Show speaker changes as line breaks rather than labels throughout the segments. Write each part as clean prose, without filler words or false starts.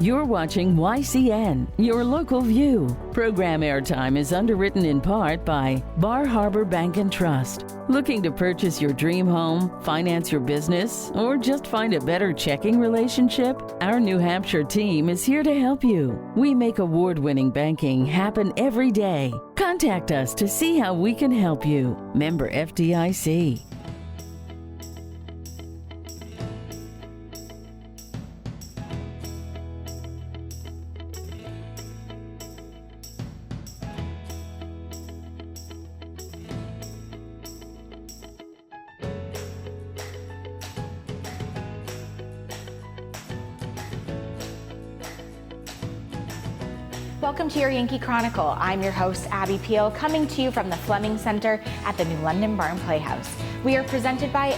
You're watching YCN, your local view. Program airtime is underwritten in part by Bar Harbor Bank and Trust. Looking to purchase your dream home, finance your business, or just find a better checking relationship? Our New Hampshire team is here to help you. We make award-winning banking happen every day. Contact us to see how we can help you. Member FDIC.
Welcome to your Yankee Chronicle. I'm your host, Abby Peel, coming to you from the Fleming Center at the New London Barn Playhouse. We are presented by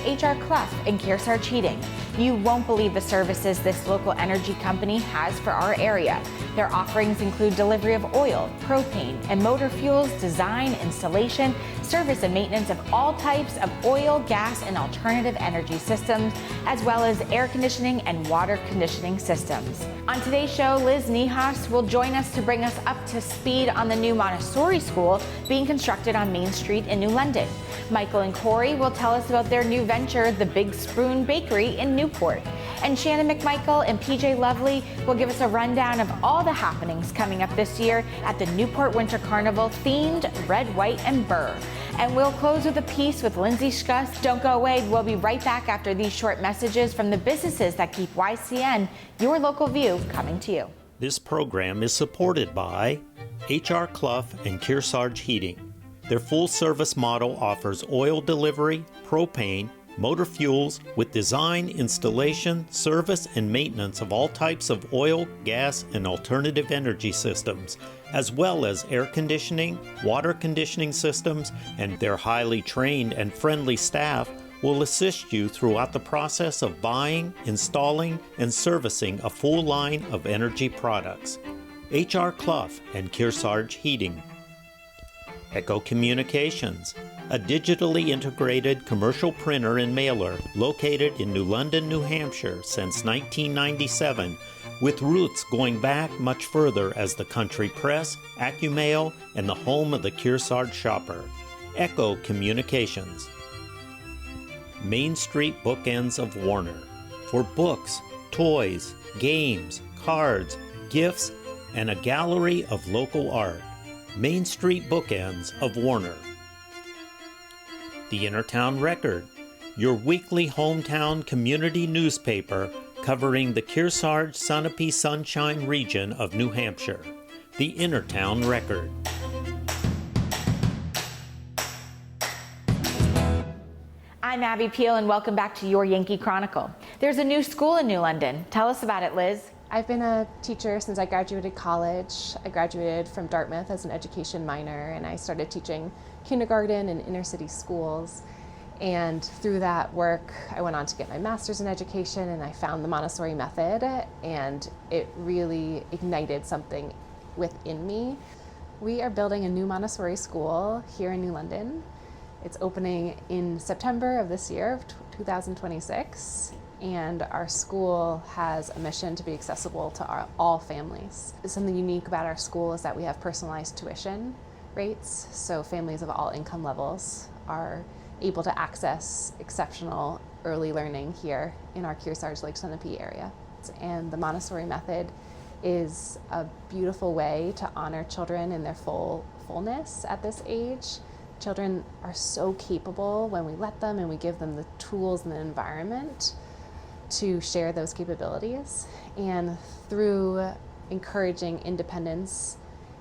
Clough and Kearsarge Heating. You won't believe the services this local energy company has for our area. Their offerings include delivery of oil, propane, and motor fuels, design, installation, service and maintenance of all types of oil, gas, and alternative energy systems, as well as air conditioning and water conditioning systems. On today's show, Liz Niehaus will join us to bring us up to speed on the new Montessori School being constructed on Main Street in New London. Michael and Cory will tell us about their new venture, the Big Spoon Bakery in Newport. And Shannon MacMichael and PJ Lovely will give us a rundown of all the happenings coming up this year at the Newport Winter Carnival themed red, white, and Brrrrr. And we'll close with a piece with Lindsey Schust. Don't go away. We'll be right back after these short messages from the businesses that keep YCN, your local view, coming to you.
This program is supported by Clough and Kearsarge Heating. Their full-service model offers oil delivery, propane, motor fuels with design, installation, service, and maintenance of all types of oil, gas, and alternative energy systems, as well as air conditioning, water conditioning systems, and their highly trained and friendly staff will assist you throughout the process of buying, installing, and servicing a full line of energy products. Clough and Kearsarge Heating. Echo Communications, a digitally integrated commercial printer and mailer located in New London, New Hampshire since 1997, with roots going back much further as the country press, AccuMail, and the home of the Kearsarge shopper. Echo Communications. Main Street Bookends of Warner, for books, toys, games, cards, gifts, and a gallery of local art. Main Street Bookends of Warner. The Innertown Record, your weekly hometown community newspaper covering the Kearsarge Sunapee Sunshine region of New Hampshire. The Innertown Record.
I'm Abby Peel, and welcome back to your Yankee Chronicle. There's a new school in New London. Tell us about it, Liz.
I've been a teacher since I graduated college. I graduated from Dartmouth as an education minor, and I started teaching kindergarten in inner city schools. And through that work, I went on to get my master's in education, and I found the Montessori method, and it really ignited something within me. We are building a new Montessori school here in New London. It's opening in September of this year, of 2026. And our school has a mission to be accessible to all families. Something unique about our school is that we have personalized tuition rates, so families of all income levels are able to access exceptional early learning here in our Kearsarge Lake Sunapee area. And the Montessori method is a beautiful way to honor children in their fullness at this age. Children are so capable when we let them and we give them the tools and the environment to share those capabilities, and through encouraging independence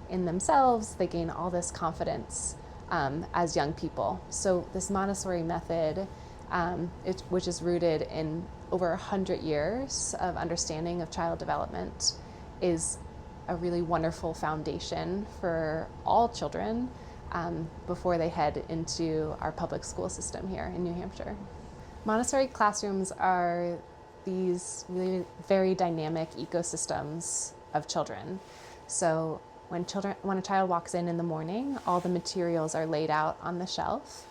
in themselves, they gain all this confidence as young people. So this Montessori method, which is rooted in over 100 years of understanding of child development, is a really wonderful foundation for all children before they head into our public school system here in New Hampshire. Montessori classrooms are these really very dynamic ecosystems of children. So when a child walks in the morning, all the materials are laid out on the shelf,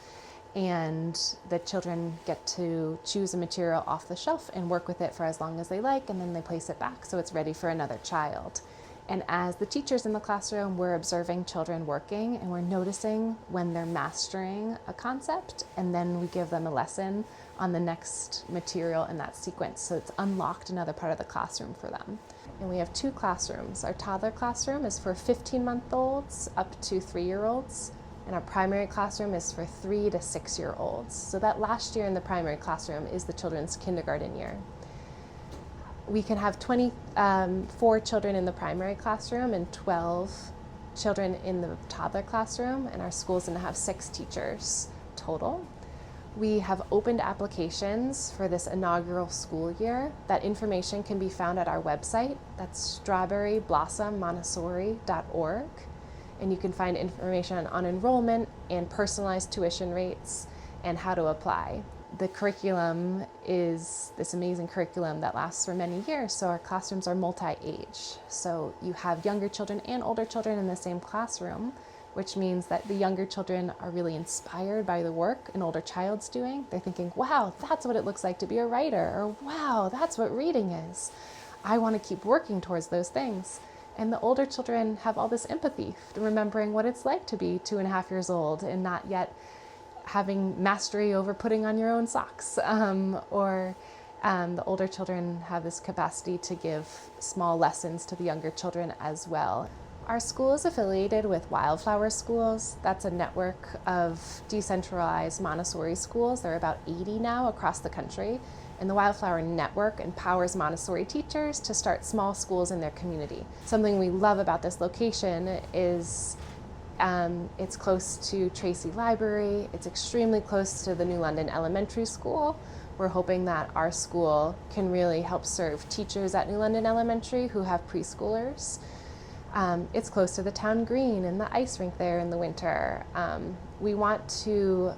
and the children get to choose a material off the shelf and work with it for as long as they like, and then they place it back so it's ready for another child. And as the teachers in the classroom, we're observing children working, and we're noticing when they're mastering a concept, and then we give them a lesson on the next material in that sequence. So it's unlocked another part of the classroom for them. And we have 2 classrooms. Our toddler classroom is for 15-month-olds up to 3-year-olds, and our primary classroom is for 3 to 6-year-olds. So that last year in the primary classroom is the children's kindergarten year. We can have 24 children in the primary classroom and 12 children in the toddler classroom, and our school's gonna have 6 teachers total. We have opened applications for this inaugural school year. That information can be found at our website. That's strawberryblossommmontessori.org. And you can find information on enrollment and personalized tuition rates and how to apply. The curriculum is this amazing curriculum that lasts for many years, so our classrooms are multi-age. So you have younger children and older children in the same classroom, which means that the younger children are really inspired by the work an older child's doing. They're thinking, wow, that's what it looks like to be a writer, or wow, that's what reading is. I want to keep working towards those things. And the older children have all this empathy, remembering what it's like to be 2.5 years old and not yet having mastery over putting on your own socks. The older children have this capacity to give small lessons to the younger children as well. Our school is affiliated with Wildflower Schools. That's a network of decentralized Montessori schools. There are about 80 now across the country. And the Wildflower Network empowers Montessori teachers to start small schools in their community. Something we love about this location is it's close to Tracy Library. It's extremely close to the New London Elementary School. We're hoping that our school can really help serve teachers at New London Elementary who have preschoolers. It's close to the town green and the ice rink there in the winter. We want to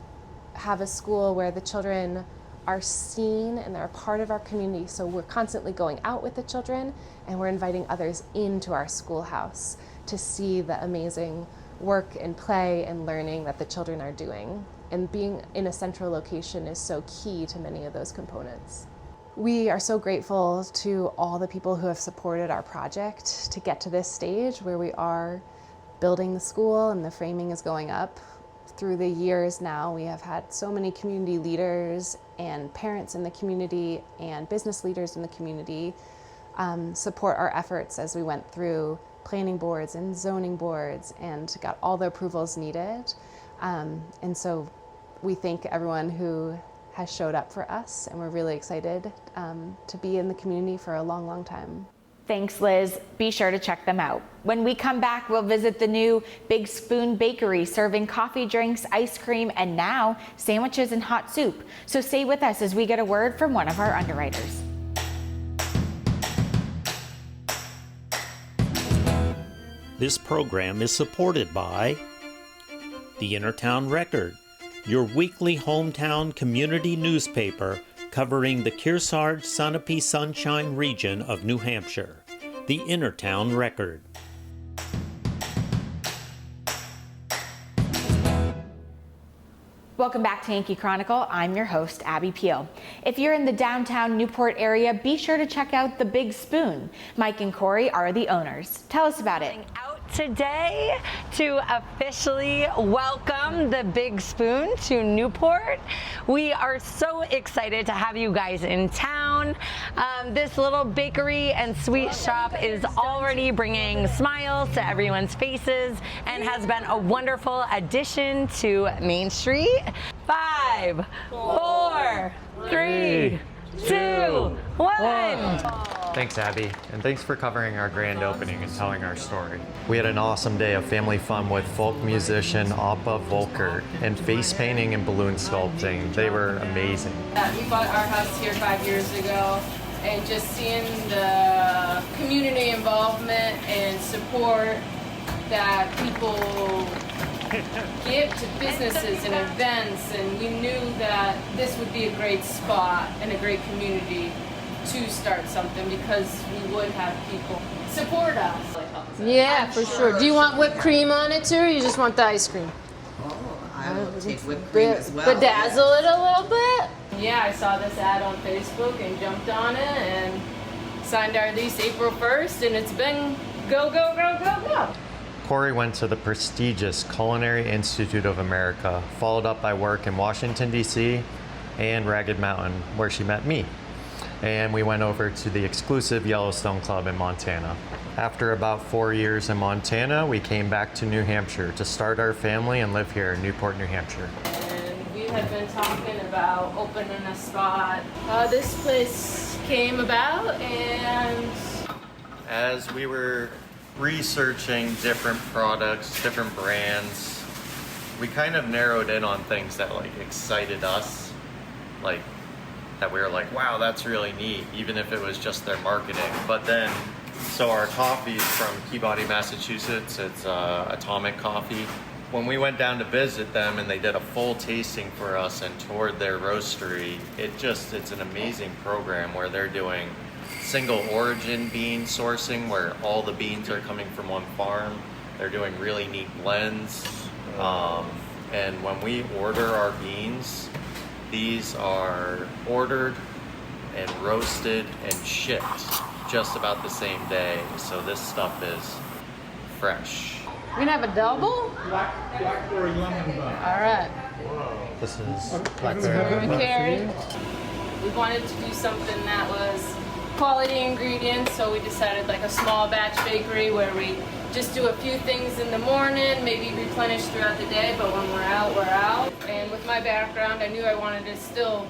have a school where the children are seen and they're a part of our community. So we're constantly going out with the children, and we're inviting others into our schoolhouse to see the amazing work and play and learning that the children are doing. And being in a central location is so key to many of those components. We are so grateful to all the people who have supported our project to get to this stage where we are building the school and the framing is going up. Through the years now, we have had so many community leaders and parents in the community and business leaders in the community support our efforts as we went through planning boards and zoning boards and got all the approvals needed. And so we thank everyone who has showed up for us, and we're really excited to be in the community for a long, long time.
Thanks, Liz. Be sure to check them out. When we come back, we'll visit the new Big Spoon Bakery, serving coffee, drinks, ice cream, and now sandwiches and hot soup. So stay with us as we get a word from one of our underwriters.
This program is supported by the Innertown Record, your weekly hometown community newspaper covering the Kearsarge, Sunapee Sunshine region of New Hampshire. The Innertown Record.
Welcome back to Yankee Chronicle. I'm your host, Abby Peel. If you're in the downtown Newport area, be sure to check out the Big Spoon. Mike and Cory are the owners. Tell us about it.
Out today to officially welcome the Big Spoon to Newport. We are so excited to have you guys in town. This little bakery and sweet shop is already bringing smiles to everyone's faces and has been a wonderful addition to Main Street. 5, 4, 3, 2, 1.
Thanks, Abby, and thanks for covering our grand opening and telling our story. We had an awesome day of family fun with folk musician Appa Volker and face painting and balloon sculpting. They were amazing.
We bought our house here 5 years ago, and just seeing the community involvement and support that people give to businesses and events, and we knew that this would be a great spot and a great community to start something because we would have people support us.
Yeah, for sure. Do you want whipped cream on it too, or you just want the ice cream? take whipped cream as well.
Bedazzle it a little bit. Yeah, I saw this ad on Facebook and jumped on it and signed our lease April 1st, and it's been go, go, go, go, go.
Cory went to the prestigious Culinary Institute of America, followed up by work in Washington, D.C. and Ragged Mountain, where she met me. And we went over to the exclusive Yellowstone Club in Montana. After about 4 years in Montana, we came back to New Hampshire to start our family and live here in Newport, New Hampshire.
And we had been talking about opening a spot. This place came about, and
as we were researching different products, different brands, we kind of narrowed in on things that like excited us, like that we were like, wow, that's really neat, even if it was just their marketing. But then, so our coffee's from Peabody, Massachusetts. It's Atomic Coffee. When we went down to visit them and they did a full tasting for us and toured their roastery, it's an amazing program where they're doing single origin bean sourcing, where all the beans are coming from one farm. They're doing really neat blends. And when we order our beans, these are ordered and roasted and shipped just about the same day. So this stuff is fresh.
we're gonna have a double?
Blackberry lemon bun.
All right.
This is blackberry.
Carrie. We wanted to do something that was quality ingredients, so we decided like a small batch bakery where we just do a few things in the morning, maybe replenish throughout the day, but when we're out, we're out. And with my background, I knew I wanted to still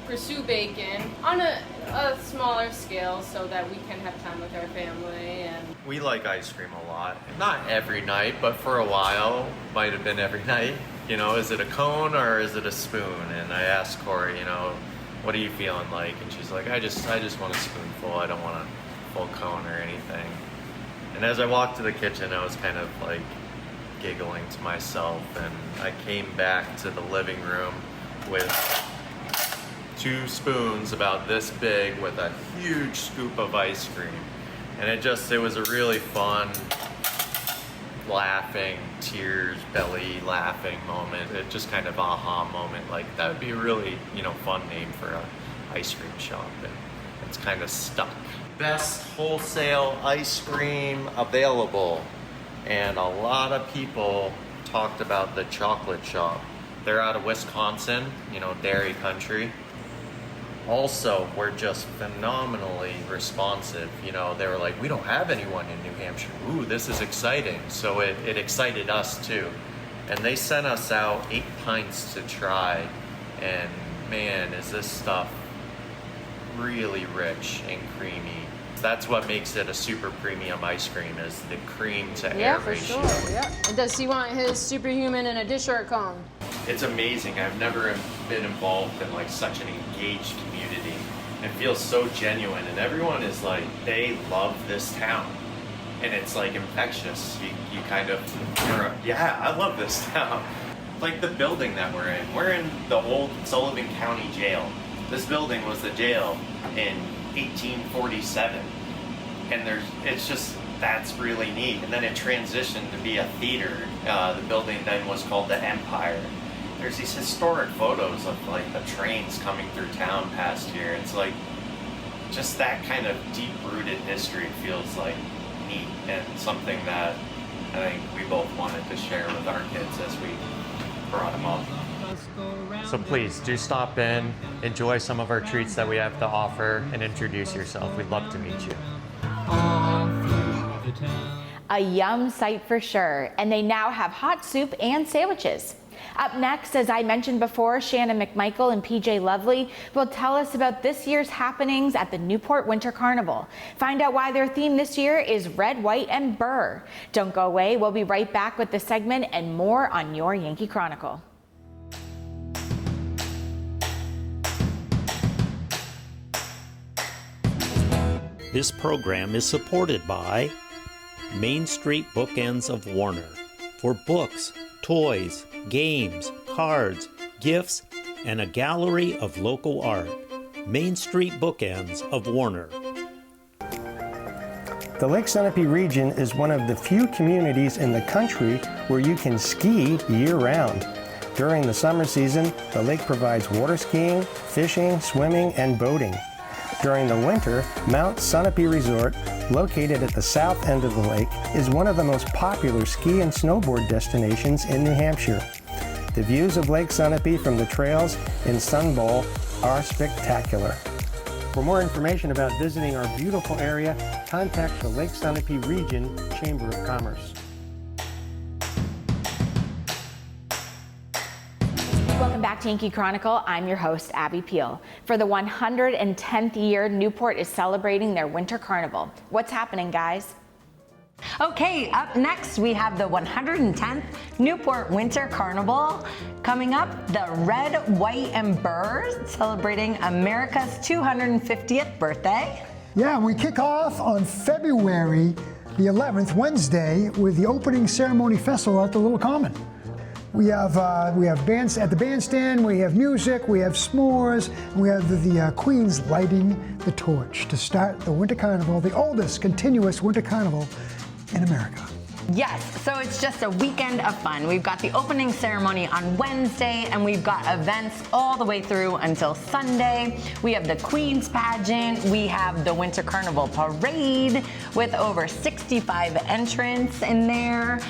pursue baking on a smaller scale so that we can have time with our family. And
We like ice cream a lot. Not every night, but for a while, might have been every night. You know, is it a cone or is it a spoon? And I asked Cory, you know, what are you feeling like? And she's like, I just want a spoonful. I don't want a full cone or anything. And as I walked to the kitchen, I was kind of like giggling to myself, and I came back to the living room with 2 spoons about this big with a huge scoop of ice cream. And it was a really fun, laughing, tears, belly laughing moment. It just kind of aha moment. Like, that would be a really, fun name for a ice cream shop. And it's kind of stuck. Best wholesale ice cream available. And a lot of people talked about the chocolate shop. They're out of Wisconsin, dairy country. Also, we're just phenomenally responsive. They were like, we don't have anyone in New Hampshire. Ooh, this is exciting. So it excited us too. And they sent us out 8 pints to try. And man, is this stuff really rich and creamy. That's what makes it a super premium ice cream, is the cream to air ratio.
Yeah, for sure. Yeah. And does he want his superhuman in a dish or a cone?
It's amazing. I've never been involved in like such an engaged community. It feels so genuine, and everyone is like, they love this town, and it's like infectious. You kind of, yeah, I love this town. Like the building that we're in the old Sullivan County Jail. This building was the jail in 1847, and that's really neat. And then it transitioned to be a theater. The building then was called the Empire. There's these historic photos of like the trains coming through town past here. It's like just that kind of deep-rooted history feels like neat, and something that I think we both wanted to share with our kids as we brought them up. So please do stop in, enjoy some of our treats that we have to offer, and introduce yourself. We'd love to meet you.
A yum sight for sure, and they now have hot soup and sandwiches. Up next, as I mentioned before, Shannon MacMichael and PJ Lovely will tell us about this year's happenings at the Newport Winter Carnival. Find out why their theme this year is red, white, and Brrrrr. Don't go away. We'll be right back with the segment and more on your Yankee Chronicle.
This program is supported by Main Street Bookends of Warner. For books, toys, games, cards, gifts, and a gallery of local art. Main Street Bookends of Warner.
The Lake Sunapee region is one of the few communities in the country where you can ski year-round.
During the summer season, the lake provides water skiing, fishing, swimming, and boating. During the winter, Mount Sunapee Resort, located at the south end of the lake, is one of the most popular ski and snowboard destinations in New Hampshire. The views of Lake Sunapee from the trails in Sun Bowl are spectacular. For more information about visiting our beautiful area, contact the Lake Sunapee Region Chamber of Commerce.
Welcome back to Yankee Chronicle. I'm your host, Abby Peel. For the 110th year, Newport is celebrating their Winter Carnival. What's happening, guys?
Okay, up next we have the 110th Newport Winter Carnival. Coming up, the Red, White, and Brrrrr, celebrating America's 250th birthday.
Yeah, we kick off on February the 11th, Wednesday, with the opening ceremony festival at the Little Common. We have bands at the bandstand, we have music, we have s'mores, and we have the Queens lighting the torch to start the Winter Carnival, the oldest continuous Winter Carnival in America.
Yes, so it's just a weekend of fun. We've got the opening ceremony on Wednesday, and we've got events all the way through until Sunday. We have the Queen's Pageant, we have the Winter Carnival Parade with over 65 entrants in there.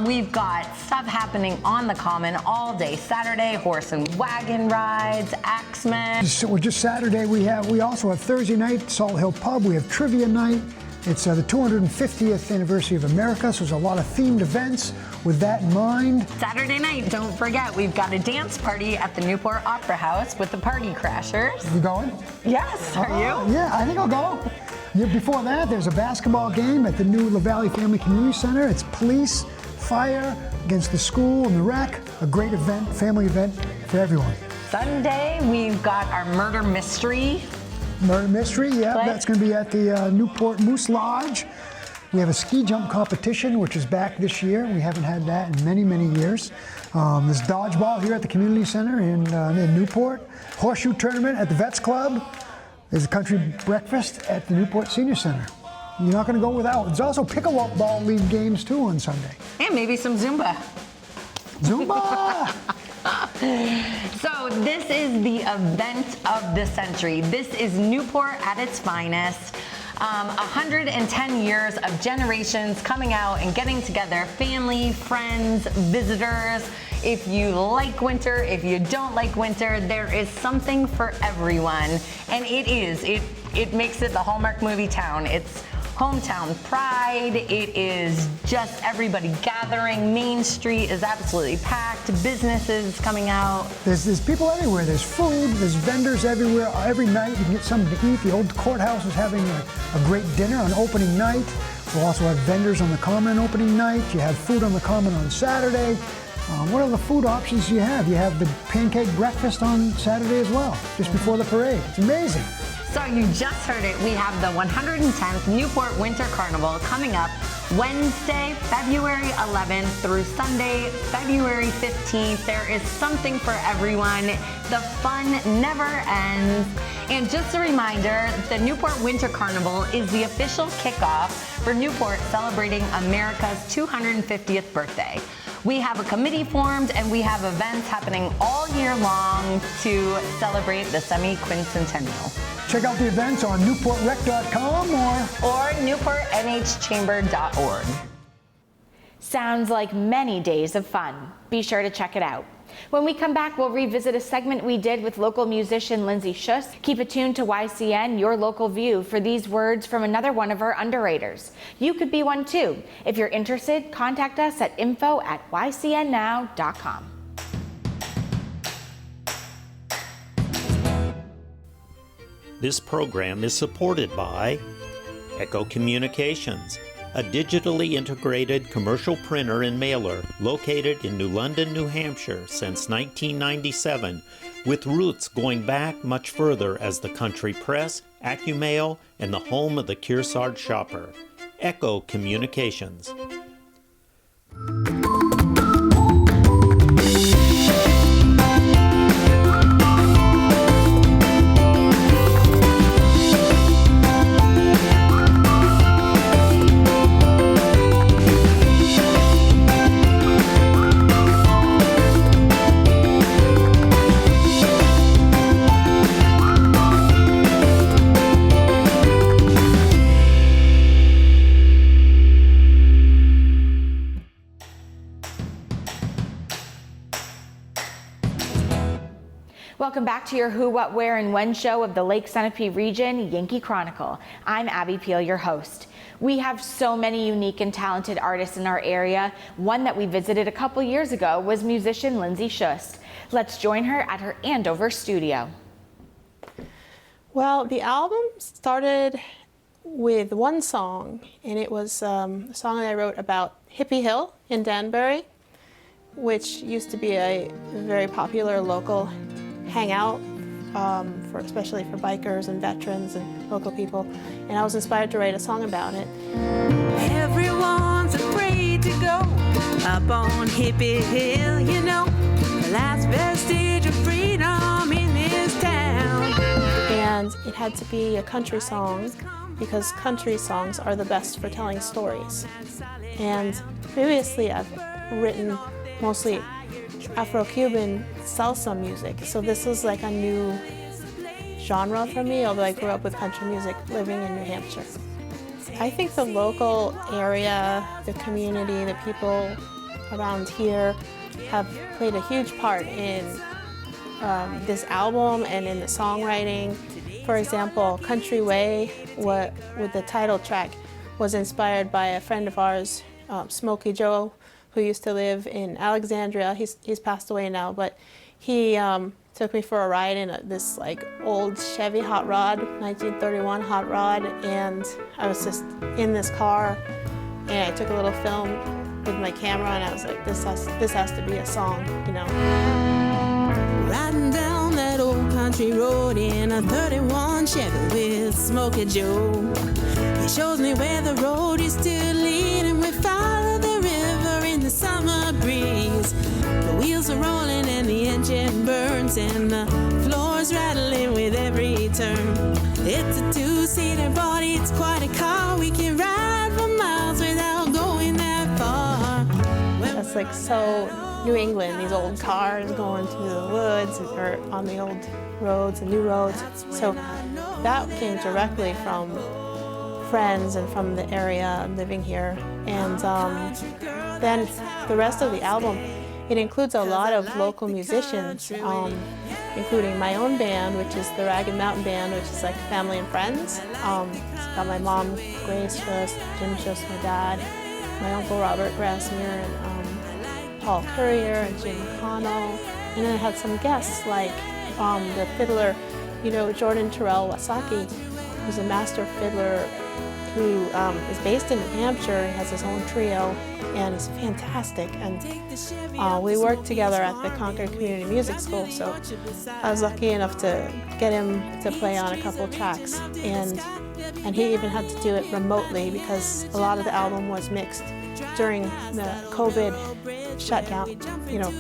We've got stuff happening on the Common all day Saturday, horse and wagon rides, axemen.
So just Saturday, we also have Thursday night, Salt Hill Pub, we have trivia night. It's the 250th anniversary of America, so there's a lot of themed events with that in mind.
Saturday night, don't forget, we've got a dance party at the Newport Opera House with the Party Crashers.
You going?
Yes, are you?
Yeah, I think I'll go. Before that, there's a basketball game at the new La Valley Family Community Center. It's police, fire, against the school and the rec. A great event, family event for everyone.
Sunday, we've got our murder mystery.
Murder Mystery, yeah,
Play.
That's going to be at the Newport Moose Lodge. We have a ski jump competition, which is back this year. We haven't had that in many, many years. There's dodgeball here at the Community Center in Newport. Horseshoe tournament at the Vets Club. There's a country breakfast at the Newport Senior Center. You're not going to go without. There's also pickleball league games too on Sunday.
And maybe some Zumba.
Zumba!
So this is the event of the century. This is Newport at its finest. 110 years of generations coming out and getting together, family, friends, visitors. If you like winter, if you don't like winter, there is something for everyone. And it makes it the Hallmark movie town. It's hometown pride. It is just everybody gathering. Main Street is absolutely packed. Businesses coming out.
There's people everywhere. There's food. There's vendors everywhere. Every night you can get something to eat. The old courthouse is having a great dinner on opening night. We'll also have vendors on the Common opening night. You have food on the Common on Saturday. What are the food options you have? You have the pancake breakfast on Saturday as well, just before the parade. It's amazing.
So you just heard it. We have the 110th Newport Winter Carnival coming up Wednesday, February 11th through Sunday, February 15th. There is something for everyone. The fun never ends. And just a reminder, the Newport Winter Carnival is the official kickoff for Newport celebrating America's 250th birthday. We have a committee formed and we have events happening all year long to celebrate the semi-quincentennial.
Check out the events on newportrec.com
or newportnhchamber.org.
Sounds like many days of fun. Be sure to check it out. When we come back, we'll revisit a segment we did with local musician Lindsey Schust. Keep it tuned to YCN, your local view, for these words from another one of our underraters. You could be one too. If you're interested, contact us at info@ycnnow.com.
This program is supported by Echo Communications, a digitally integrated commercial printer and mailer located in New London, New Hampshire since 1997, with roots going back much further as the country press, AccuMail, and the home of the Kearsarge shopper. Echo Communications.
Welcome back to your Who, What, Where, and When show of the Lake Sunapee region, Yankee Chronicle. I'm Abby Peel, your host. We have so many unique and talented artists in our area. One that we visited a couple years ago was musician Lindsey Schust. Let's join her at her Andover studio.
Well, the album started with one song, and it was a song that I wrote about Hippie Hill in Danbury, which used to be a very popular local hangout, especially for bikers and veterans and local people. And I was inspired to write a song about it.
Everyone's afraid to go up on Hippie Hill, you know, the last vestige of freedom in this town.
And it had to be a country song because country songs are the best for telling stories. And previously I've written mostly Afro-Cuban salsa music, so this was like a new genre for me, although I grew up with country music living in New Hampshire. I think the local area, the community, the people around here have played a huge part in this album and in the songwriting. For example, Country Way, with the title track, was inspired by a friend of ours, Smokey Joe, who used to live in Alexandria. He's passed away now, but he took me for a ride in this like old Chevy hot rod, 1931 hot rod, and I was just in this car, and I took a little film with my camera, and I was like, this has to be a song, you know.
Riding down that old country road in a 31 Chevy with Smokey Joe. He shows me where the road is still leading. We follow the river in the summer breeze. The wheels are rolling and the engine burns and the floor's rattling with every turn. It's a two-seater, but it's quite a car. We can ride for miles without going that far.
That's like so New England, these old cars going through the woods or on the old roads and new roads. So that came directly from friends and from the area living here. And then the rest of the album, it includes a lot of local musicians, including my own band, which is the Ragged Mountain Band, which is like family and friends. It's got my mom, Grace Schust, Jim Schust, my dad, my uncle Robert Grassmere, and Paul Currier and Jim McConnell. And then I had some guests like the fiddler, you know, Jordan Terrell Wasaki, who's a master fiddler who is based in New Hampshire. He has his own trio, and he's fantastic. And we worked together at the Concord Community Music School, so I was lucky enough to get him to play on a couple of tracks. And he even had to do it remotely because a lot of the album was mixed during the COVID shutdown, you know,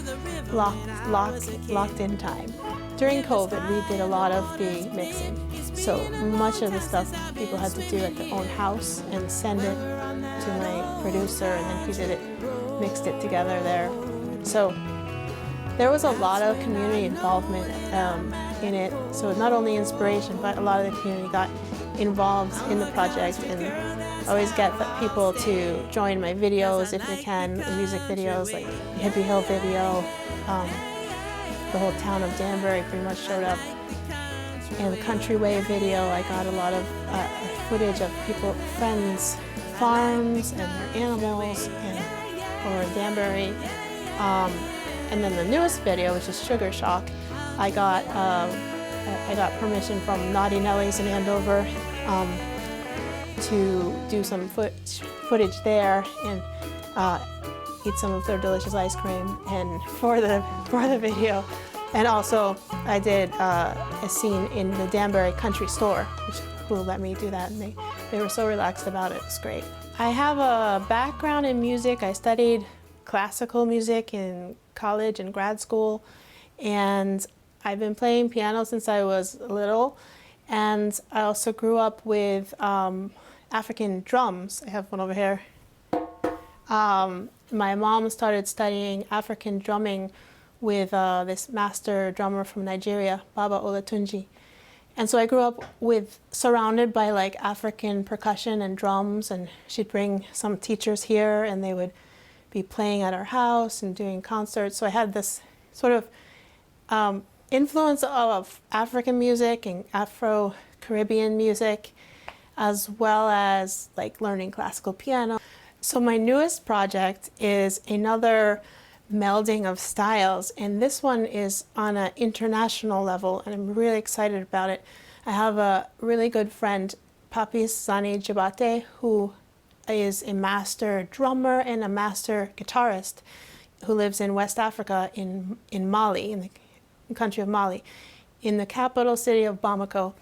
locked in time. During COVID, we did a lot of the mixing. So much of the stuff people had to do at their own house and send it to my producer, and then he did it, mixed it together there. So there was a lot of community involvement in it. So not only inspiration, but a lot of the community got involved in the project, and I always get people to join my videos if they can, the music videos like the Hippie Hill video. The whole town of Danbury pretty much showed up. And the Country Way video, I got a lot of footage of people, friends, farms and their animals over in Danbury. And then the newest video, which is Sugar Shock, I got permission from Naughty Nellies in Andover to do some footage there and eat some of their delicious ice cream and for the video. And also I did a scene in the Danbury Country Store, who let me do that, and they were so relaxed about it. It was great. I have a background in music. I studied classical music in college and grad school, and I've been playing piano since I was little, and I also grew up with African drums. I have one over here. My mom started studying African drumming with this master drummer from Nigeria, Baba Olatunji. And so I grew up surrounded by like African percussion and drums, and she'd bring some teachers here and they would be playing at our house and doing concerts. So I had this sort of influence of African music and Afro-Caribbean music, as well as like learning classical piano. So my newest project is another melding of styles, and this one is on an international level, and I'm really excited about it. I have a really good friend, Papi Sani Jabate, who is a master drummer and a master guitarist who lives in West Africa in Mali, in the country of Mali, in the capital city of Bamako.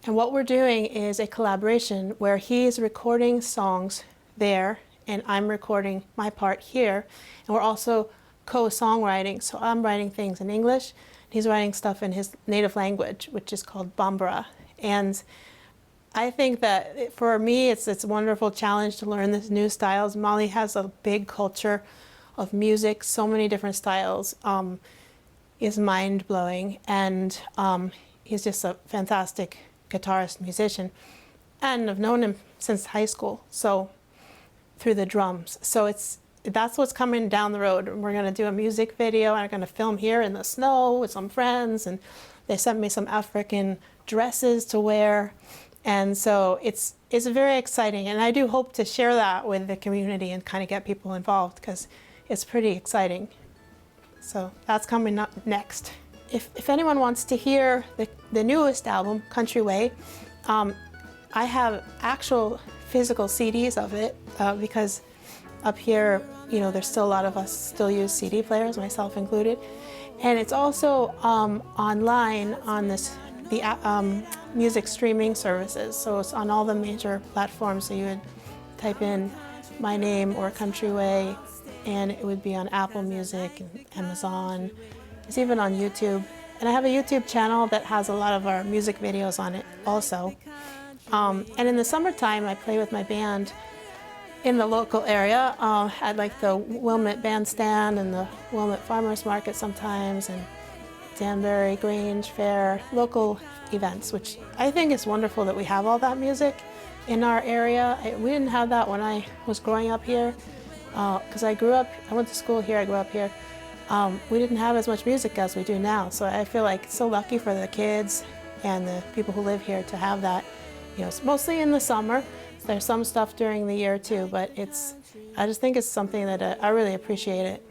And what we're doing is a collaboration where he's recording songs there and I'm recording my part here. And we're also co-songwriting. So I'm writing things in English, and he's writing stuff in his native language, which is called Bambara. And I think that for me, it's a wonderful challenge to learn this new styles. Mali has a big culture of music, so many different styles. Is mind-blowing, and he's just a fantastic guitarist, musician, and I've known him since high school, so through the drums. So that's what's coming down the road. We're going to do a music video, and I'm going to film here in the snow with some friends, and they sent me some African dresses to wear, and so it's very exciting, and I do hope to share that with the community and kind of get people involved, because it's pretty exciting. So that's coming up next. If anyone wants to hear the newest album, Country Way, I have actual physical CDs of it because up here, you know, there's still a lot of us still use CD players, myself included. And it's also online on the music streaming services. So it's on all the major platforms. So you would type in my name or Country Way, and it would be on Apple Music and Amazon. It's even on YouTube. And I have a YouTube channel that has a lot of our music videos on it also. And in the summertime, I play with my band in the local area at like the Wilmette Bandstand and the Wilmette Farmers Market sometimes, and Danbury Grange Fair, local events, which I think is wonderful that we have all that music in our area. We didn't have that when I was growing up here. Because I went to school here, I grew up here. We didn't have as much music as we do now, so I feel like it's so lucky for the kids and the people who live here to have that. You know, it's mostly in the summer. There's some stuff during the year too, but I just think it's something that I really appreciate it.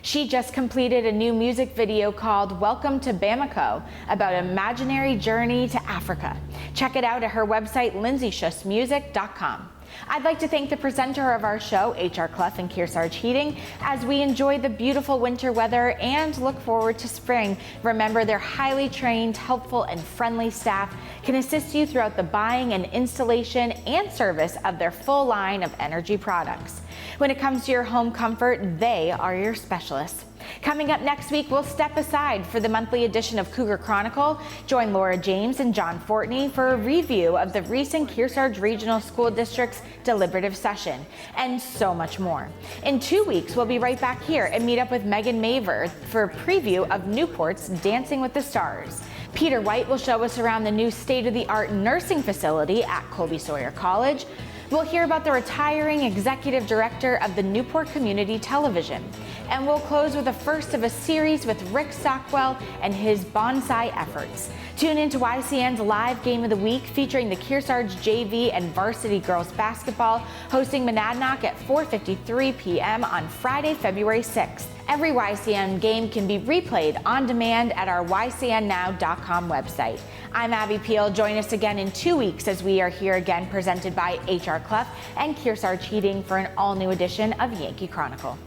She just completed a new music video called Welcome to Bamako, about an imaginary journey to Africa. Check it out at her website, lindseyschustmusic.com. I'd like to thank the presenter of our show, HR Clough and Kearsarge Heating, as we enjoy the beautiful winter weather and look forward to spring. Remember, their highly trained, helpful, and friendly staff can assist you throughout the buying and installation and service of their full line of energy products. When it comes to your home comfort, they are your specialists. Coming up next week, we'll step aside for the monthly edition of Cougar Chronicle. Join Laura James and John Fortney for a review of the recent Kearsarge Regional School District's deliberative session, and so much more. In 2 weeks, we'll be right back here and meet up with Megan Maver for a preview of Newport's Dancing with the Stars. Peter White will show us around the new state-of-the-art nursing facility at Colby Sawyer College. We'll hear about the retiring executive director of the Newport Community Television. And we'll close with the first of a series with Rick Stockwell and his bonsai efforts. Tune into YCN's live game of the week featuring the Kearsarge JV and varsity girls basketball hosting Monadnock at 4:53 p.m. on Friday, February 6th. Every YCN game can be replayed on demand at our YCNnow.com website. I'm Abby Peel. Join us again in 2 weeks as we are here again, presented by HR Clough and Kearsarge Heating, for an all-new edition of Yankee Chronicle.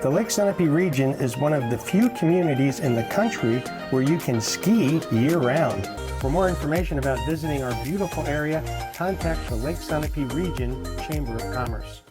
The Lake Sunapee region is one of the few communities in the country where you can ski year-round. For more information about visiting our beautiful area, contact the Lake Sunapee Region Chamber of Commerce.